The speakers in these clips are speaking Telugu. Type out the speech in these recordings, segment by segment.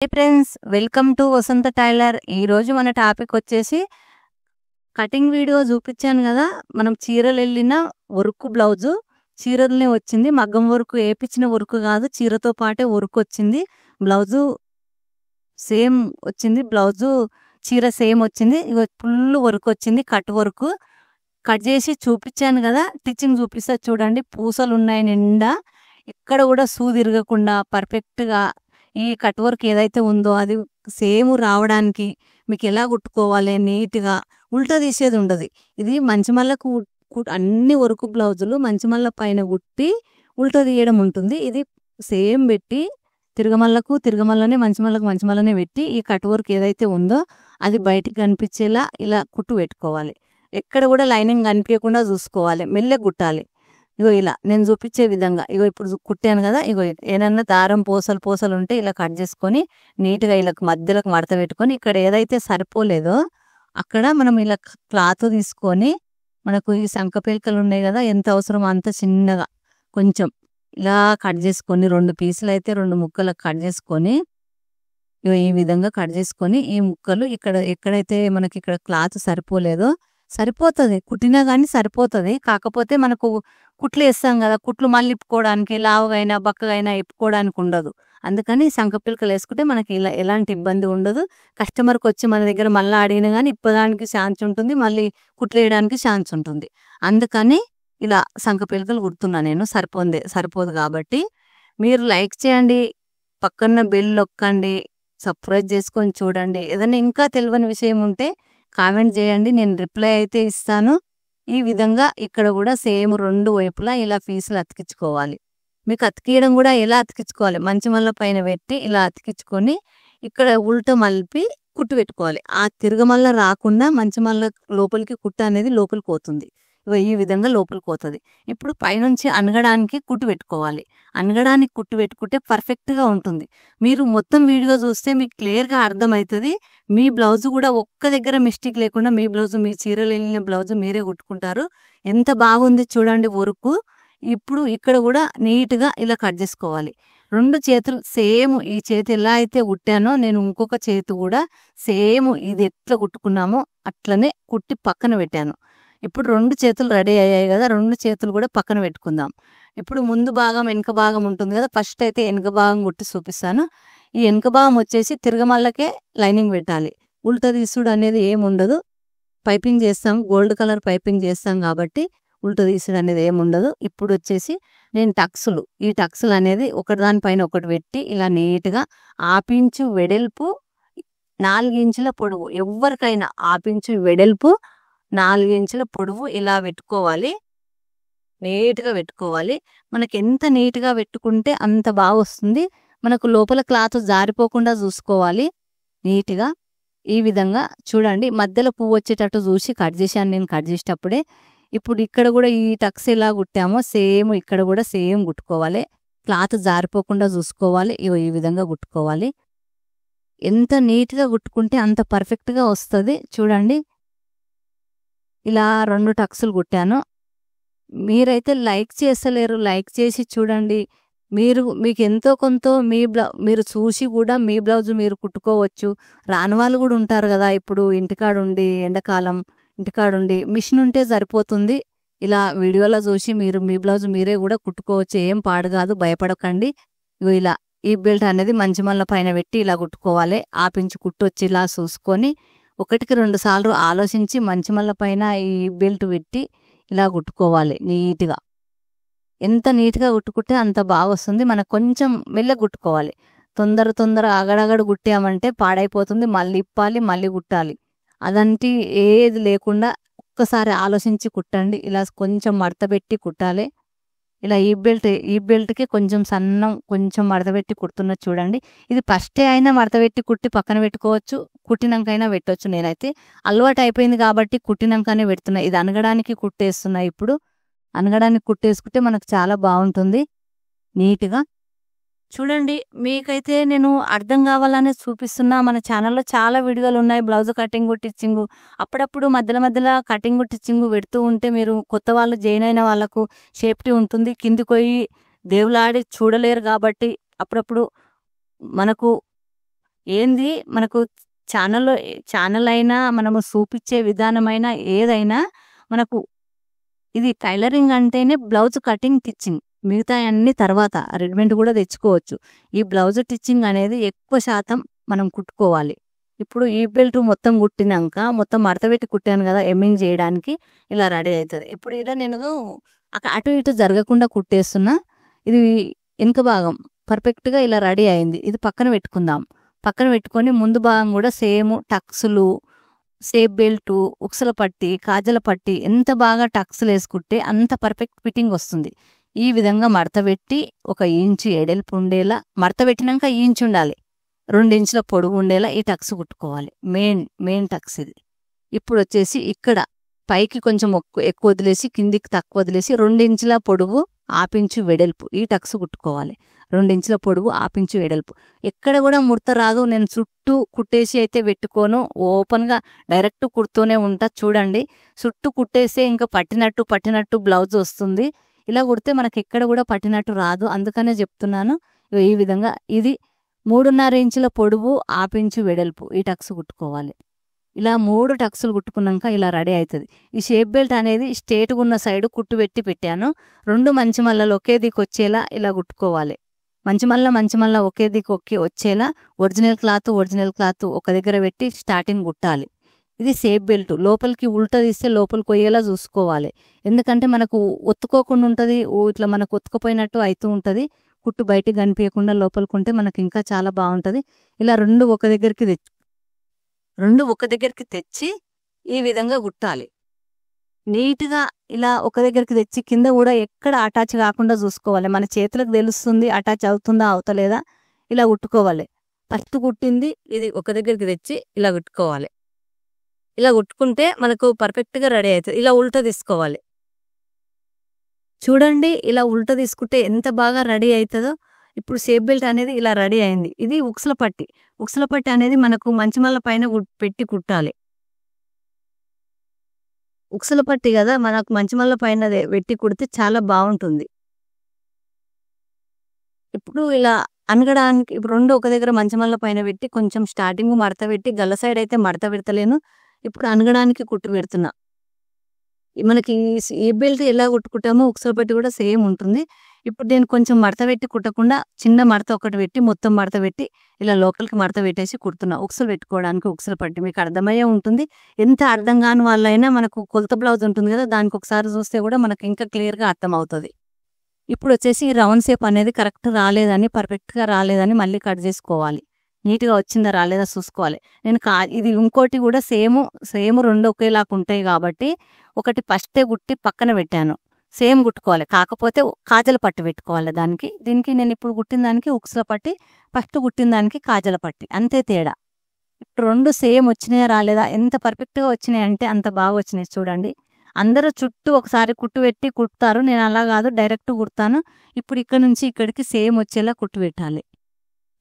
Hey friends, welcome to Vasantha tailor. ఈరోజు మన టాపిక్ వచ్చేసి కటింగ్ వీడియో చూపించాను కదా. మనం చీరలు వెళ్ళిన వర్క్ బ్లౌజు చీరలనే వచ్చింది. మగ్గం వర్క్ వేపించిన వర్క్ కాదు, చీరతో పాటే వర్క్ వచ్చింది. బ్లౌజు సేమ్ వచ్చింది, బ్లౌజు చీర సేమ్ వచ్చింది. ఇగో ఫుల్ వర్క్ వచ్చింది, కట్ వర్క్. కట్ చేసి చూపించాను కదా, స్టిచ్చింగ్ చూపిస్తా చూడండి. పూసలు ఉన్నాయి నిండా, ఇక్కడ కూడా సూది ఇరగకుండా పర్ఫెక్ట్గా ఈ కట్ వర్క్ ఏదైతే ఉందో అది సేమ్ రావడానికి మీకు ఎలా కుట్టుకోవాలి నీట్గా, ఉల్టా తీసేది ఉండదు. ఇది మంచిమల్లకు అన్ని వర్క్ బ్లౌజులు మంచిమల్ల పైన కుట్టి ఉల్టా తీయడం ఉంటుంది. ఇది సేమ్ పెట్టి తిరగమల్లనే మంచిమల్లనే పెట్టి ఈ కట్ వర్క్ ఏదైతే ఉందో అది బయటికి కనిపించేలా ఇలా కుట్టు పెట్టుకోవాలి. ఎక్కడ కూడా లైనింగ్ కనిపించకుండా చూసుకోవాలి, మెల్లగా కుట్టాలి. ఇగో ఇలా నేను చూపించే విధంగా, ఇగో ఇప్పుడు కుట్టాను కదా. ఇగో ఏదన్నా దారం పూసలు ఉంటే ఇలా కట్ చేసుకొని నీట్గా ఇలా మధ్యలోకి మడత పెట్టుకొని, ఇక్కడ ఏదైతే సరిపోలేదో అక్కడ మనం ఇలా క్లాత్ తీసుకొని, మనకు ఈ సంకపేలికలు ఉన్నాయి కదా, ఎంత అవసరమో అంత చిన్నగా కొంచెం ఇలా కట్ చేసుకొని, 2 పీసులు అయితే 2 ముక్కలకు కట్ చేసుకొని, ఇగో ఈ విధంగా కట్ చేసుకొని ఈ ముక్కలు ఎక్కడైతే మనకి ఇక్కడ క్లాత్ సరిపోలేదో, సరిపోతుంది కుట్టినా కానీ సరిపోతుంది. కాకపోతే మనకు కుట్లు వేస్తాం కదా, కుట్లు మళ్ళీ ఇప్పుకోవడానికి లావుగైనా బక్కగైనా ఇప్పుకోవడానికి ఉండదు. అందుకని సంకపిలకలు వేసుకుంటే మనకి ఇలా ఎలాంటి ఇబ్బంది ఉండదు. కస్టమర్కి వచ్చి మన దగ్గర మళ్ళీ అడిగినా కానీ ఇప్పడానికి ఛాన్స్ ఉంటుంది, మళ్ళీ కుట్లు వేయడానికి ఛాన్స్ ఉంటుంది. అందుకని ఇలా సంకపిలకలు కుడుతున్నా నేను, సరిపోదు కాబట్టి. మీరు లైక్ చేయండి, పక్కన బెల్ నొక్కండి, సబ్స్క్రైబ్ చేసుకొని చూడండి. ఏదైనా ఇంకా తెలియని విషయం ఉంటే కామెంట్ చేయండి, నేను రిప్లై అయితే ఇస్తాను. ఈ విధంగా ఇక్కడ కూడా సేమ్ 2 వైపులా ఇలా పీసులు అతికించుకోవాలి. మీకు అతికియడం కూడా ఎలా అతికించుకోవాలి, మంచిమల్ల పైన పెట్టి ఇలా అతికించుకొని ఇక్కడ ఉల్ట మలిపి కుట్టు పెట్టుకోవాలి. ఆ తిరగమల్ల రాకుండా మంచిమల్ల లోపలికి కుట్టు అనేది లోపలికి పోతుంది. ఈ విధంగా లోపలికి పోతుంది. ఇప్పుడు పైనుంచి అనగడానికి కుట్టు పెట్టుకోవాలి. అనగడానికి కుట్టు పెట్టుకుంటే పర్ఫెక్ట్గా ఉంటుంది. మీరు మొత్తం వీడియో చూస్తే మీకు క్లియర్గా అర్థమవుతుంది. మీ బ్లౌజ్ కూడా ఒక్క దగ్గర మిస్టేక్ లేకుండా మీ బ్లౌజ్, మీ చీరలు వెళ్ళిన బ్లౌజ్ మీరే కుట్టుకుంటారు. ఎంత బాగుంది చూడండి వర్క్. ఇప్పుడు ఇక్కడ కూడా నీట్గా ఇలా కట్ చేసుకోవాలి. 2 చేతులు సేమ్, ఈ చేతి ఎలా అయితే కుట్టానో నేను ఇంకొక చేతి కూడా సేమ్ ఇది ఎట్లా కుట్టుకున్నామో అట్లనే కుట్టి పక్కన పెట్టాను. ఇప్పుడు 2 చేతులు రెడీ అయ్యాయి కదా, 2 చేతులు కూడా పక్కన పెట్టుకుందాం. ఇప్పుడు ముందు భాగం వెనుక భాగం ఉంటుంది కదా, ఫస్ట్ అయితే వెనుక భాగం కుట్టి చూపిస్తాను. ఈ వెనుక భాగం వచ్చేసి తిరగమల్లకే లైనింగ్ పెట్టాలి, ఉల్టా తీసుడు అనేది ఏముండదు. పైపింగ్ చేస్తాం, గోల్డ్ కలర్ పైపింగ్ చేస్తాం కాబట్టి ఉల్టా తీసుడు అనేది ఏముండదు. ఇప్పుడు వచ్చేసి నేను ఈ టక్సులు అనేది ఒకదానిపైన ఒకటి పెట్టి ఇలా నీట్గా 1/2 ఇంచు వెడల్పు 4 ఇంచుల పొడవు, ఎవరికైనా 1/2 ఇంచు వెడల్పు 4 ఇంచుల పొడవు ఇలా పెట్టుకోవాలి. నీట్గా పెట్టుకోవాలి. మనకి ఎంత నీట్గా పెట్టుకుంటే అంత బాగా వస్తుంది. మనకు లోపల క్లాత్ జారిపోకుండా చూసుకోవాలి నీట్గా. ఈ విధంగా చూడండి, మధ్యలో పువ్వు వచ్చేటట్టు చూసి కట్ చేశాను నేను కట్ చేసేటప్పుడే. ఇప్పుడు ఇక్కడ కూడా ఈ టక్స్ ఎలా కుట్టామో సేమ్ ఇక్కడ కూడా సేమ్ కుట్టుకోవాలి. క్లాత్ జారిపోకుండా చూసుకోవాలి. ఈ విధంగా కుట్టుకోవాలి. ఎంత నీట్గా కుట్టుకుంటే అంత పర్ఫెక్ట్గా వస్తుంది. చూడండి, ఇలా 2 టక్సులు కుట్టాను. మీరైతే లైక్ చేస్తలేరు, లైక్ చేసి చూడండి. మీకు ఎంతో కొంత మీరు చూసి కూడా మీ బ్లౌజ్ మీరు కుట్టుకోవచ్చు. రాని వాళ్ళు కూడా ఉంటారు కదా, ఇప్పుడు ఇంటికాడుండి ఎండాకాలం ఇంటికాడుండి మిషన్ ఉంటే సరిపోతుంది. ఇలా వీడియోలో చూసి మీరు మీ బ్లౌజ్ మీరే కూడా కుట్టుకోవచ్చు, ఏం పాడు కాదు, భయపడకండి. ఇలా ఈ బెల్ట్ అనేది మంచిమల్ల పైన పెట్టి ఇలా కుట్టుకోవాలి. 1/2 ఇంచు కుట్టు వచ్చి ఇలా చూసుకొని 1కి 2 సార్లు ఆలోచించి మంచిమల్ల పైన ఈ బెల్ట్ పెట్టి ఇలా కుట్టుకోవాలి నీట్గా. ఎంత నీట్గా కుట్టుకుంటే అంత బాగా వస్తుంది. మనకు కొంచెం మెల్లగా కుట్టుకోవాలి. తొందర అగడగడు కుట్టామంటే పాడైపోతుంది, మళ్ళీ ఇప్పాలి, మళ్ళీ కుట్టాలి. అదంటే ఏది లేకుండా ఒక్కసారి ఆలోచించి కుట్టండి. ఇలా కొంచెం మడత పెట్టి కుట్టాలి. ఇలా ఈ బెల్ట్కి కొంచెం సన్నం కొంచెం మడత పెట్టి కుడుతున్నా చూడండి. ఇది ఫస్టే అయినా మడత పెట్టి కుట్టి పక్కన పెట్టుకోవచ్చు, కుట్టినాకైనా పెట్టవచ్చు. నేనైతే అలవాటు అయిపోయింది కాబట్టి కుట్టినాకనే పెడుతున్నా. ఇది అనగడానికి కుట్టేస్తున్నా. ఇప్పుడు అనగడానికి కుట్టేసుకుంటే మనకు చాలా బాగుంటుంది నీట్గా. చూడండి, మీకైతే నేను అర్థం కావాలనే చూపిస్తున్నా. మన ఛానల్లో చాలా వీడియోలు ఉన్నాయి, బ్లౌజ్ కటింగ్ టిచ్చింగు. అప్పుడప్పుడు మధ్యలో కటింగ్ టిచ్చింగు పెడుతూ ఉంటే మీరు కొత్త వాళ్ళు జాయిన్ అయిన వాళ్ళకు సేఫ్టీ ఉంటుంది. కిందికి పోయి దేవులాడి చూడలేరు కాబట్టి అప్పుడప్పుడు మనకు ఏంది మనకు ఛానల్ అయినా మనము చూపించే విధానమైనా ఏదైనా మనకు ఇది టైలరింగ్ అంటేనే బ్లౌజ్ కటింగ్ టిచ్చింగ్. మిగతాయన్నీ తర్వాత రెడీమేడ్ కూడా తెచ్చుకోవచ్చు. ఈ బ్లౌజ్ టిచ్చింగ్ అనేది ఎక్కువ శాతం మనం కుట్టుకోవాలి. ఇప్పుడు ఈ బెల్ట్ మొత్తం కుట్టినాక మొత్తం మడతపెట్టి కుట్టాను కదా ఎమ్మింగ్ చేయడానికి ఇలా రెడీ అవుతుంది. ఇప్పుడు ఇలా నేను అటు ఇటు జరగకుండా కుట్టేస్తున్నా. ఇది వెనుక భాగం పర్ఫెక్ట్గా ఇలా రెడీ అయింది. ఇది పక్కన పెట్టుకుందాం. పక్కన పెట్టుకొని ముందు భాగం కూడా సేమ్ టక్స్లు, సేప్ బెల్ట్, ఉక్సల పట్టి, కాజల పట్టి ఎంత బాగా టక్స్లు వేసుకుంటే అంత పర్ఫెక్ట్ ఫిట్టింగ్ వస్తుంది. ఈ విధంగా మడత పెట్టి 1 ఇంచు ఎడల్పు ఉండేలా మడత పెట్టినాక ఈ ఇంచు ఉండాలి. 2 ఇంచుల పొడుగు ఉండేలా ఈ టక్స్ కుట్టుకోవాలి. మెయిన్ టక్స్ ఇది. ఇప్పుడు వచ్చేసి ఇక్కడ పైకి కొంచెం ఎక్కువ వదిలేసి కిందికి తక్కువ వదిలేసి 2 ఇంచుల పొడుగు 1/2 ఇంచు వెడల్పు ఈ టక్స్ కుట్టుకోవాలి. 2 ఇంచుల పొడుగు 1/2 ఇంచు వెడల్పు. ఎక్కడ కూడా ముడత రాదు. నేను చుట్టూ కుట్టేసి అయితే పెట్టుకోను. ఓపెన్గా డైరెక్ట్ కుడుతూనే ఉంటా. చూడండి, చుట్టూ కుట్టేస్తే ఇంకా పట్టినట్టు బ్లౌజ్ వస్తుంది. ఇలా కుడితే మనకి ఎక్కడ కూడా పట్టినట్టు రాదు. అందుకనే చెప్తున్నాను. ఈ విధంగా ఇది 3.5 ఇంచుల పొడుగు 1/2 ఇంచు వెడల్పు ఈ టక్స్ కుట్టుకోవాలి. ఇలా 3 టక్స్లు కుట్టుకున్నాక ఇలా రెడీ అవుతుంది. ఈ షేప్ బెల్ట్ అనేది స్ట్రేట్గా ఉన్న సైడ్ కుట్టు పెట్టాను. 2 మంచి మల్లలు ఒకే దిక్కు వచ్చేలా ఇలా కుట్టుకోవాలి. మంచి మల్ల ఒకే దిక్కు వచ్చేలా ఒరిజినల్ క్లాత్ ఒక దగ్గర పెట్టి స్టార్టింగ్ కుట్టాలి. ఇది షేప్ బెల్ట్. లోపలికి ఉల్టా తీస్తే లోపలికి పోయేలా చూసుకోవాలి. ఎందుకంటే మనకు ఒత్తుకోకుండా ఉంటుంది. ఇట్లా మనకు ఒత్తుకుపోయినట్టు అవుతూ ఉంటుంది. కుట్టు బయటికి కనిపించకుండా లోపలికి ఉంటే మనకి ఇంకా చాలా బాగుంటుంది. ఇలా 2 ఒక దగ్గరికి తెచ్చి ఈ విధంగా కుట్టాలి. నీట్గా ఇలా ఒక దగ్గరికి తెచ్చి కింద కూడా ఎక్కడ అటాచ్ కాకుండా చూసుకోవాలి. మన చేతులకు తెలుస్తుంది అటాచ్ అవుతుందా అవుతలేదా. ఇలా కుట్టుకోవాలి. ఫస్ట్ కుట్టింది ఇది ఒక దగ్గరికి తెచ్చి ఇలా కుట్టుకోవాలి. ఇలా కుట్టుకుంటే మనకు పర్ఫెక్ట్గా రెడీ అవుతుంది. ఇలా ఉల్టా తీసుకోవాలి. చూడండి, ఇలా ఉల్టా తీసుకుంటే ఎంత బాగా రెడీ అవుతుందో. ఇప్పుడు షేప్ బెల్ట్ అనేది ఇలా రెడీ అయింది. ఇది ఉక్సల పట్టి అనేది మనకు మంచిమల్ల పైన పెట్టి కుట్టాలి. ఉక్సల పట్టి కదా మనకు మంచిమల్ల పైన పెట్టి కుడితే చాలా బాగుంటుంది. ఇప్పుడు ఇలా అనగడానికి ఇప్పుడు 2 ఒక దగ్గర మంచిమల్ల పైన పెట్టి కొంచెం స్టార్టింగ్ మడత పెట్టి గల్ల సైడ్ అయితే మడత పెడతలేను. ఇప్పుడు అనగడానికి కుట్టు పెడుతున్నా. మనకి ఈ బెల్ట్ ఎలా కుట్టుకుంటామో ఉక్సల పట్టి కూడా సేమ్ ఉంటుంది. ఇప్పుడు నేను కొంచెం మడత పెట్టి కుట్టకుండా చిన్న మడత ఒకటి పెట్టి మొత్తం మడత పెట్టి ఇలా లోపలికి మడత పెట్టేసి కుడుతున్నా. ఉక్సలు పెట్టుకోవడానికి ఉక్సల పట్టి మీకు అర్థమయ్యే ఉంటుంది. ఎంత అర్థం కాని వాళ్ళైనా మనకు కొలత బ్లౌజ్ ఉంటుంది కదా, దానికి ఒకసారి చూస్తే కూడా మనకు ఇంకా క్లియర్గా అర్థం అవుతుంది. ఇప్పుడు వచ్చేసి రౌండ్ షేప్ అనేది కరెక్ట్ రాలేదని పర్ఫెక్ట్గా రాలేదని మళ్ళీ కట్ చేసుకోవాలి. నీట్గా వచ్చిందా రాలేదా చూసుకోవాలి. నేను ఇది ఇంకోటి కూడా సేమ్ 2 ఒకేలాగా ఉంటాయి కాబట్టి ఒకటి ఫస్టే కుట్టి పక్కన పెట్టాను. సేమ్ కుట్టుకోవాలి. కాకపోతే కాజల పట్టి పెట్టుకోవాలి దీనికి నేను ఇప్పుడు కుట్టిన దానికి ఉక్సల పట్టి, ఫస్ట్ కుట్టిన దానికి కాజల పట్టి, అంతే తేడా. ఇప్పుడు 2 సేమ్ వచ్చినాయా రాలేదా, ఎంత పర్ఫెక్ట్గా వచ్చినాయి అంటే అంత బాగా వచ్చినాయి. చూడండి, అందరూ చుట్టూ ఒకసారి కుట్టు పెట్టి కుడతారు. నేను అలా కాదు, డైరెక్ట్ కుడతాను. ఇప్పుడు ఇక్కడ నుంచి ఇక్కడికి సేమ్ వచ్చేలా కుట్టు పెట్టాలి.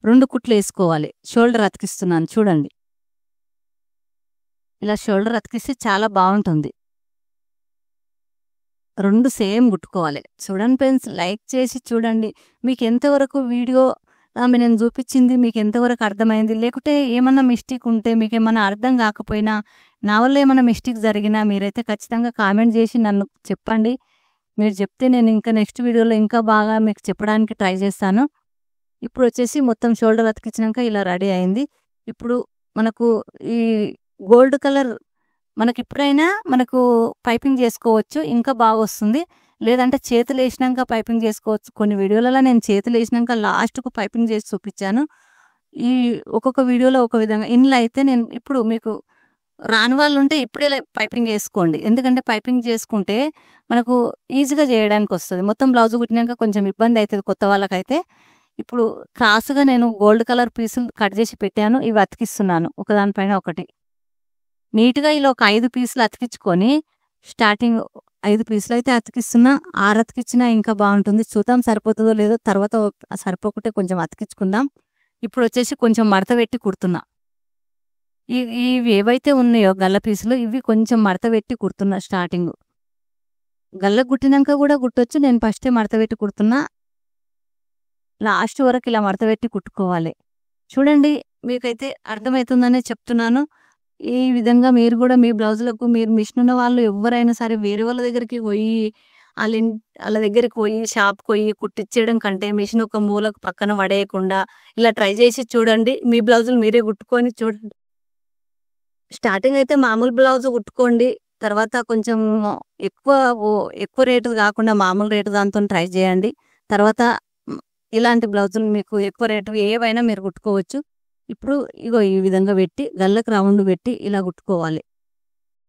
2 కుట్లు వేసుకోవాలి. షోల్డర్ అతికిస్తున్నాను చూడండి. ఇలా షోల్డర్ అతికిస్తే చాలా బాగుంటుంది. 2 సేమ్ కుట్టుకోవాలి. చూడండి ఫ్రెండ్స్, లైక్ చేసి చూడండి. మీకు ఎంతవరకు వీడియో నేను చూపించింది మీకు ఎంతవరకు అర్థమైంది, లేకుంటే ఏమన్నా మిస్టేక్ ఉంటే మీకు ఏమన్నా అర్థం కాకపోయినా నా వల్ల ఏమన్నా మిస్టేక్ జరిగినా మీరైతే ఖచ్చితంగా కామెంట్ చేసి నన్ను చెప్పండి. మీరు చెప్తే నేను ఇంకా నెక్స్ట్ వీడియోలో ఇంకా బాగా మీకు చెప్పడానికి ట్రై చేస్తాను. ఇప్పుడు వచ్చేసి మొత్తం షోల్డర్ అతికించినాక ఇలా రెడీ అయింది. ఇప్పుడు మనకు ఈ గోల్డ్ కలర్ మనకి ఎప్పుడైనా మనకు పైపింగ్ చేసుకోవచ్చు, ఇంకా బాగా వస్తుంది. లేదంటే చేతులు వేసినాక పైపింగ్ చేసుకోవచ్చు. కొన్ని వీడియోలలో నేను చేతులు వేసినాక లాస్ట్కు పైపింగ్ చేసి చూపించాను. ఈ ఒక్కొక్క వీడియోలో ఒక విధంగా. ఇందులో అయితే నేను ఇప్పుడు మీకు రాని వాళ్ళు ఉంటే ఇప్పుడే పైపింగ్ వేసుకోండి. ఎందుకంటే పైపింగ్ చేసుకుంటే మనకు ఈజీగా చేయడానికి వస్తుంది. మొత్తం బ్లౌజ్ కుట్టినాక కొంచెం ఇబ్బంది అవుతుంది కొత్త వాళ్ళకైతే. ఇప్పుడు క్రాస్గా నేను గోల్డ్ కలర్ పీసులు కట్ చేసి పెట్టాను. ఇవి అతికిస్తున్నాను ఒకదానిపైన ఒకటి. నీట్గా ఇలా ఒక 5 పీసులు అతికించుకొని స్టార్టింగ్ 5 పీసులు అయితే అతికిస్తున్నా. 6 అతికిచ్చినా ఇంకా బాగుంటుంది. చూద్దాం సరిపోతుందో లేదో, తర్వాత సరిపోకుంటే కొంచెం అతికించుకుందాం. ఇప్పుడు వచ్చేసి కొంచెం మడత పెట్టి కుడుతున్నా. ఇవి ఏవైతే ఉన్నాయో గల్ల పీసులు ఇవి కొంచెం మడత పెట్టి కుడుతున్నా. స్టార్టింగ్ గల్ల కుట్టినాక కూడా కుట్టొచ్చు. నేను ఫస్టే మడత పెట్టి కుడుతున్నా. లాస్ట్ వరకు ఇలా మడత పెట్టి కుట్టుకోవాలి. చూడండి, మీకైతే అర్థమవుతుందనే చెప్తున్నాను. ఈ విధంగా మీరు కూడా మీ బ్లౌజులకు మీరు మిషన్ ఉన్న వాళ్ళు ఎవ్వరైనా సరే వేరే వాళ్ళ దగ్గరికి పోయి ఆళ్ళ దగ్గరికి పోయి షాప్‌కి పోయి కుట్టిచ్చేయడం కంటే మిషన్ ఒక మూలకు పక్కన పడేయకుండా ఇలా ట్రై చేసి చూడండి. మీ బ్లౌజులు మీరే కుట్టుకొని చూడండి. స్టార్టింగ్ అయితే మామూలు బ్లౌజ్ కుట్టుకోండి. తర్వాత కొంచెం ఎక్కువ ఎక్కువ రేటుది కాకుండా మామూలు రేటు దాంతోని ట్రై చేయండి. తర్వాత ఇలాంటి బ్లౌజులు మీకు ఎక్కువ రేటువి ఏవైనా మీరు కుట్టుకోవచ్చు. ఇప్పుడు ఇగో ఈ విధంగా పెట్టి గల్లకు రౌండ్ పెట్టి ఇలా కుట్టుకోవాలి.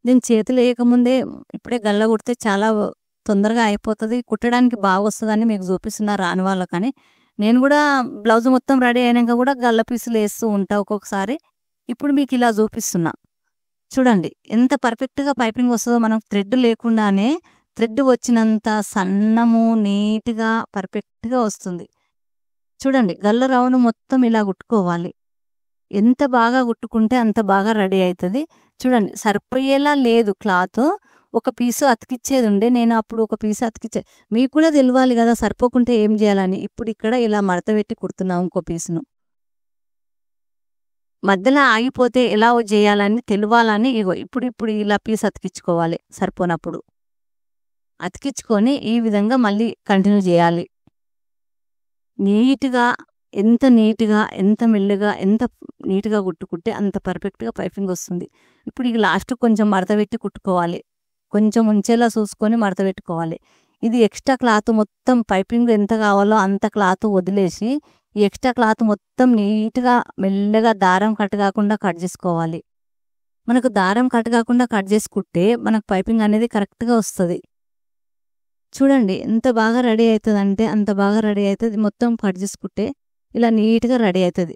నేను చేతులు వేయకముందే ఇప్పుడే గల్ల కుడితే చాలా తొందరగా అయిపోతది. కుట్టడానికి బాగొస్తదని మీకు చూపిస్తున్నా రాని వాళ్ళకని. నేను కూడా బ్లౌజ్ మొత్తం రెడీ అయినాక కూడా గల్ల పీసులు వేస్తూ ఉంటా ఒక్కొక్కసారి. ఇప్పుడు మీకు ఇలా చూపిస్తున్నా. చూడండి ఎంత పర్ఫెక్ట్‌గా పైపింగ్ వస్తదో మనం థ్రెడ్ లేకుండానే థ్రెడ్ వచ్చినంత సన్నము, నీట్‌గా, పర్ఫెక్ట్‌గా వస్తుంది. చూడండి గల్ల రౌండ్ మొత్తం ఇలా కుట్టుకోవాలి. ఎంత బాగా కుట్టుకుంటే అంత బాగా రెడీ అయితది. చూడండి సరిపోయేలా లేదు క్లాతు. ఒక పీసు అతికిచ్చేదుండే. నేను అప్పుడు ఒక పీసు అతికిచ్చా. మీకు కూడా తెలవాలి గదా సరిపోకుంటే ఏం జేయాలని. ఇప్పుడు ఇక్కడ ఇలా మడత పెట్టి కుడుతున్నా ఇంకో పీసును. మధ్యలో ఆగిపోతే ఎలా జేయాలని తెలవాలని ఇగో ఇప్పుడు ఇలా పీస్ అతికిచ్చుకోవాలి సరిపోనప్పుడు. అతికిచ్చుకొని ఈ విధంగా మళ్ళీ కంటిన్యూ జేయాలి. నీట్‌గా ఎంత నీట్‌గా, ఎంత మెల్లగా, ఎంత నీట్‌గా కుట్టుకుంటే అంత పర్ఫెక్ట్‌గా పైపింగ్ వస్తుంది. ఇప్పుడు ఇక లాస్ట్ కొంచెం మడత పెట్టి కుట్టుకోవాలి. కొంచెం ఉంచేలా చూసుకొని మడత పెట్టుకోవాలి. ఇది ఎక్స్ట్రా క్లాత్ మొత్తం పైపింగ్ ఎంత కావాలో అంత క్లాత్ వదిలేసి ఈ ఎక్స్ట్రా క్లాత్ మొత్తం నీట్‌గా మెల్లగా దారం కట్ కాకుండా కట్ చేసుకోవాలి. మనకు దారం కట్ కాకుండా కట్ చేసుకుంటే మనకు పైపింగ్ అనేది కరెక్ట్‌గా వస్తది. చూడండి ఎంత బాగా రెడీ అవుతదంటే అంత బాగా రెడీ అవుతది. మొత్తం కట్ చేసుకుంటే ఇలా నీట్‌గా రెడీ అవుతది.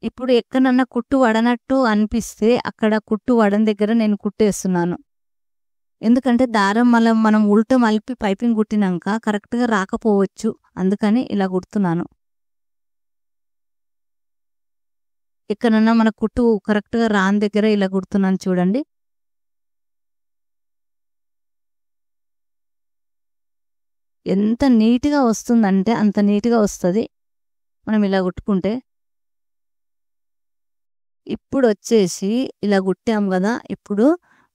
ఇప్పుడు ఎక్కడన్నా కుట్టు వడనట్టు అనిపిస్తే అక్కడ కుట్టు వడని దగ్గర నేను కుట్టేస్తున్నాను. ఎందుకంటే దారం మనం ఉల్టా మలిపి పైపింగ్ కుట్టినాక కరెక్ట్‌గా రాకపోవచ్చు. అందుకని ఇలా కుడుతున్నాను. ఎక్కడన్నా మన కుట్టు కరెక్ట్‌గా రాని దగ్గర ఇలా కుడుతున్నాను చూడండి. ఎంత నీట్‌గా వస్తుందంటే అంత నీట్‌గా వస్తది. మనం ఇలా కుట్టుకుంటే. ఇప్పుడొచ్చేసి ఇలా కుట్టాం గదా! ఇప్పుడు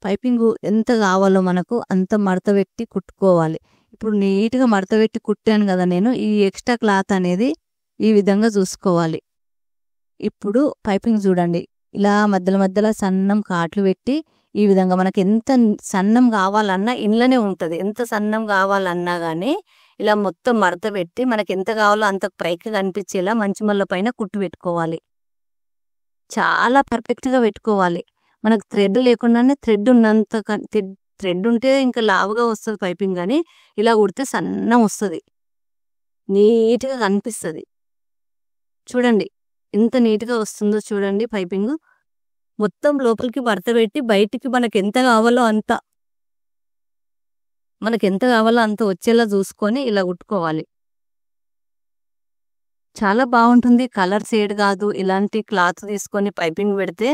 పైపింగు ఎంత కావాలో మనకు అంత మడత పెట్టి కుట్టుకోవాలి. ఇప్పుడు నీట్‌గా మడత పెట్టి కుట్టాను గదా నేను. ఈ ఎక్స్ట్రా క్లాత్ అనేది ఈ విధంగా చూసుకోవాలి. ఇప్పుడు పైపింగ్ చూడండి. ఇలా మధ్యలో సన్నం కాట్లు పెట్టి ఈ విధంగా మనకు ఎంత సన్నం కావాలన్నా ఇంట్లోనే ఉంటది. ఎంత సన్నం కావాలన్నా గానీ ఇలా మొత్తం మడత పెట్టి మనకి ఎంత కావాలో అంత పైకి కనిపించేలా మంచి మల్ల పైన కుట్టు పెట్టుకోవాలి. చాలా పర్ఫెక్ట్‌గా పెట్టుకోవాలి. మనకు థ్రెడ్ లేకుండానే థ్రెడ్ ఉన్నంత థ్రెడ్ ఉంటే ఇంకా లావుగా వస్తది పైపింగ్ గానీ ఇలా కుడితే సన్నం వస్తది. నీట్‌గా కనిపిస్తది. చూడండి ఎంత నీట్‌గా వస్తుందో చూడండి పైపింగు. మొత్తం లోపలికి మడత పెట్టి బయటికి మనకెంత కావాలో అంత వచ్చేలా చూసుకొని ఇలా కుట్టుకోవాలి. చాలా బావుంటుంది. కలర్ షేడ్ కాదు. ఇలాంటి క్లాత్ తీసుకొని పైపింగ్ పెడితే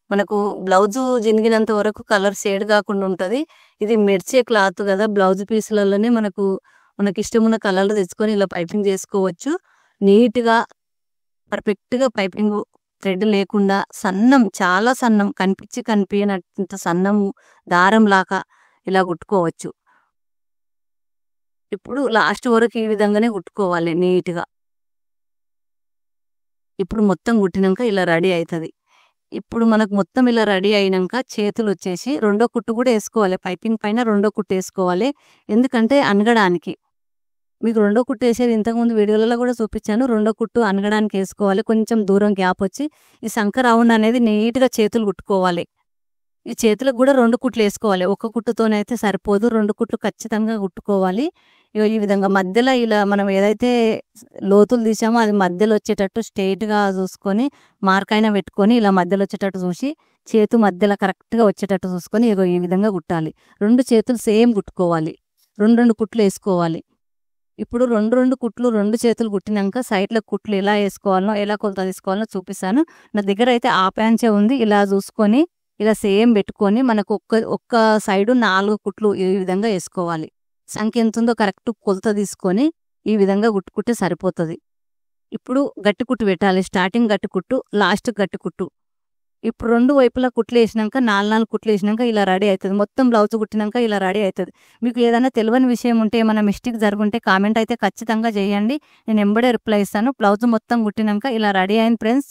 మనకు బ్లౌజు జినిగినంత వరకు కలర్ షేడ్ కాకుండా ఉంటది. ఇది మెరిసే క్లాత్ గదా! బ్లౌజ్ పీసులలోనే మనకిష్టమున్న కలర్లు తెచ్చుకొని ఇలా పైపింగ్ చేసుకోవచ్చు. నీట్‌గా పర్ఫెక్ట్‌గా పైపింగు థ్రెడ్ లేకుండా సన్నం చాలా సన్నం కనిపియనంత సన్నము దారంలాగా ఇలా కుట్టుకోవచ్చు. ఇప్పుడు లాస్ట్ వరకు ఈ విధంగానే కుట్టుకోవాలి నీట్‌గా. ఇప్పుడు మొత్తం కుట్టినంక ఇలా రెడీ అయితది. ఇప్పుడు మనకు మొత్తం ఇలా రెడీ అయినంక చేతులొచ్చేసి రెండో కుట్టు కూడా ఏసుకోవాలి. పైపింగ్ పైన రెండో కుట్టు ఏసుకోవాలి. ఎందుకంటే అనగడానికి. మీకు రెండో కుట్టు ఏసేది ఇంతకుముందు వీడియోలలో కూడా చూపించాను. రెండో కుట్టు అనగడానికి ఏసుకోవాలి. కొంచెం దూరం గ్యాప్ వచ్చి ఈ సంక రౌండ్ అనేది నీట్‌గా చేతులు కుట్టుకోవాలి. ఈ చేతులకు కూడా 2 కుట్లు ఏసుకోవాలి. ఒక్క కుట్టుతోనైతే సరిపోదు. 2 కుట్లు ఖచ్చితంగా కుట్టుకోవాలి. ఇగో ఈ విధంగా మధ్యలో ఇలా మనం ఏదైతే లోతులు తీసామో అది మధ్యలో వచ్చేటట్టు స్ట్రెయిట్‌గా చూసుకొని మార్క్ అయినా పెట్టుకొని ఇలా మధ్యలో వచ్చేటట్టు చూసి చేతు మధ్యలో కరెక్ట్‌గా వచ్చేటట్టు చూసుకొని ఇగో ఈ విధంగా కుట్టాలి. 2 చేతులు సేమ్ కుట్టుకోవాలి. 2 కుట్లు ఏసుకోవాలి. ఇప్పుడు 2 కుట్లు 2 చేతులు కుట్టినంక సైడ్‌లో కుట్లు ఎలా ఏసుకోవాలనో, ఎలా కొలత తీసుకోవాలనో చూపిస్తాను. నా దగ్గర అయితే హాఫ్ ఇంచే ఉంది. ఇలా చూసుకొని ఇలా సేమ్ పెట్టుకొని మనకు ఒక్క సైడు 4 కుట్లు ఈ విధంగా ఏసుకోవాలి. సంఖ్య ఎంతుందో కరెక్ట్ కొలత తీసుకొని ఈ విధంగా కుట్టుకుంటే సరిపోతది. ఇప్పుడు గట్టి కుట్టు పెట్టాలి. స్టార్టింగ్ గట్టి కుట్టు, లాస్ట్ గట్టి కుట్టు. ఇప్పుడు 2 వైపులా కుట్లేసినాక 4 కుట్లేసినాక ఇలా రెడీ అవుతుంది. మొత్తం బ్లౌజ్ కుట్టినాక ఇలా రెడీ అవుతుంది. మీకు ఏదైనా తెలియని విషయం ఉంటే, ఏమైనా మిస్టేక్ జరుగుంటే కామెంట్ అయితే ఖచ్చితంగా చేయండి. నేను ఎంబడే రిప్లై ఇస్తాను. బ్లౌజ్ మొత్తం కుట్టినాక ఇలా రెడీ అయింది ఫ్రెండ్స్.